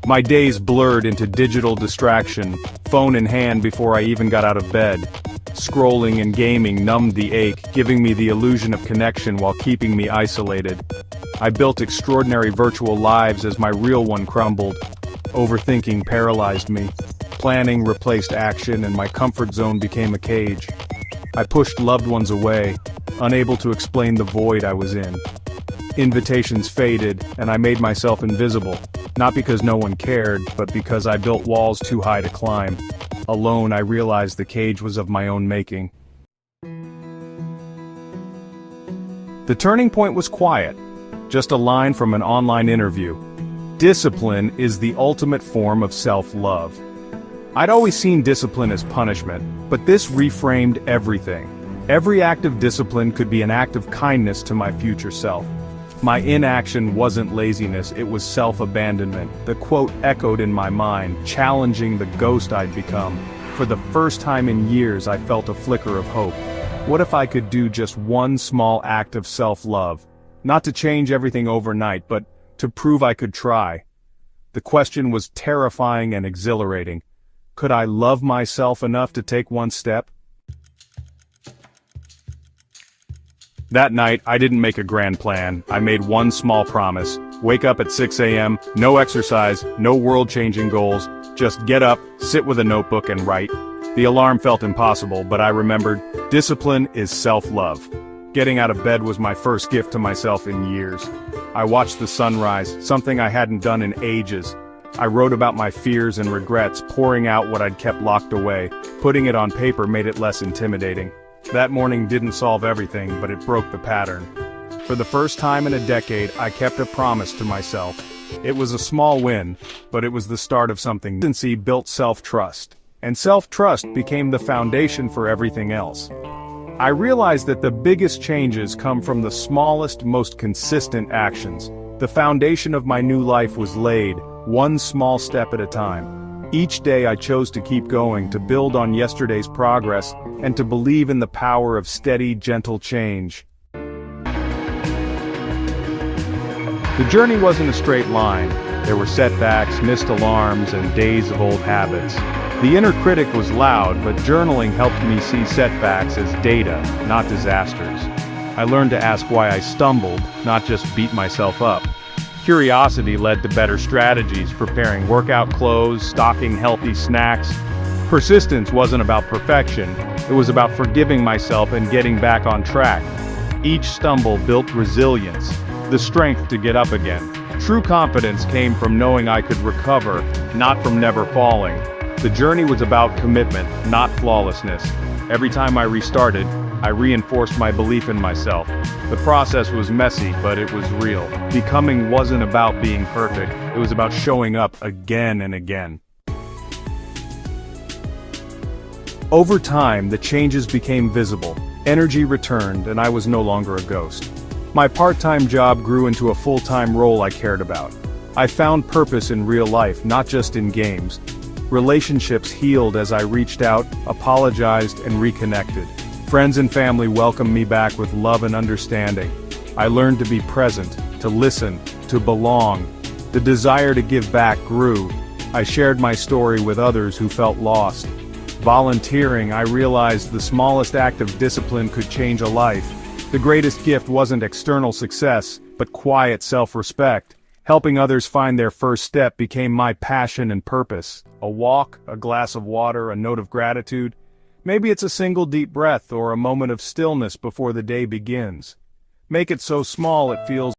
My days blurred into digital distraction, phone in hand before I even got out of bed. Scrolling and gaming numbed the ache, giving me the illusion of connection while keeping me isolated. I built extraordinary virtual lives as my real one crumbled. Overthinking paralyzed me. Planning replaced action and my comfort zone became a cage. I pushed loved ones away, unable to explain the void I was in. Invitations faded, and I made myself invisible, not because no one cared, but because I built walls too high to climb. Alone, I realized the cage was of my own making. The turning point was quiet, just a line from an online interview. Discipline is the ultimate form of self-love. I'd always seen discipline as punishment, but this reframed everything. Every act of discipline could be an act of kindness to my future self. My inaction wasn't laziness, it was self-abandonment. The quote echoed in my mind, challenging the ghost I'd become. For the first time in years, I felt a flicker of hope. What if I could do just one small act of self-love? Not to change everything overnight, but to prove I could try. The question was terrifying and exhilarating. Could I love myself enough to take one step? That night, I didn't make a grand plan. I made one small promise. Wake up at 6 a.m., no exercise, no world-changing goals, just get up, sit with a notebook and write. The alarm felt impossible, but I remembered, discipline is self-love. Getting out of bed was my first gift to myself in years. I watched the sunrise, something I hadn't done in ages. I wrote about my fears and regrets, pouring out what I'd kept locked away. Putting it on paper made it less intimidating. That morning didn't solve everything, but it broke the pattern. For the first time in a decade, I kept a promise to myself. It was a small win, but it was the start of something. Consistency built self-trust, and self-trust became the foundation for everything else. I realized that the biggest changes come from the smallest, most consistent actions. The foundation of my new life was laid, one small step at a time. Each day I chose to keep going, to build on yesterday's progress, and to believe in the power of steady, gentle change. The journey wasn't a straight line. There were setbacks, missed alarms, and days of old habits. The inner critic was loud, but journaling helped me see setbacks as data, not disasters. I learned to ask why I stumbled, not just beat myself up. Curiosity led to better strategies, preparing workout clothes, stocking healthy snacks. Persistence wasn't about perfection, it was about forgiving myself and getting back on track. Each stumble built resilience, the strength to get up again. True confidence came from knowing I could recover, not from never falling. The journey was about commitment, not flawlessness. Every time I restarted, I reinforced my belief in myself. The process was messy, but it was real. Becoming wasn't about being perfect, it was about showing up again and again. Over time, the changes became visible. Energy returned, and I was no longer a ghost. My part-time job grew into a full-time role I cared about. I found purpose in real life, not just in games. Relationships healed as I reached out, apologized, and reconnected. Friends and family welcomed me back with love and understanding. I learned to be present, to listen, to belong. The desire to give back grew. I shared my story with others who felt lost. Volunteering, I realized the smallest act of discipline could change a life. The greatest gift wasn't external success, but quiet self-respect. Helping others find their first step became my passion and purpose. A walk, a glass of water, a note of gratitude. Maybe it's a single deep breath or a moment of stillness before the day begins. Make it so small it feels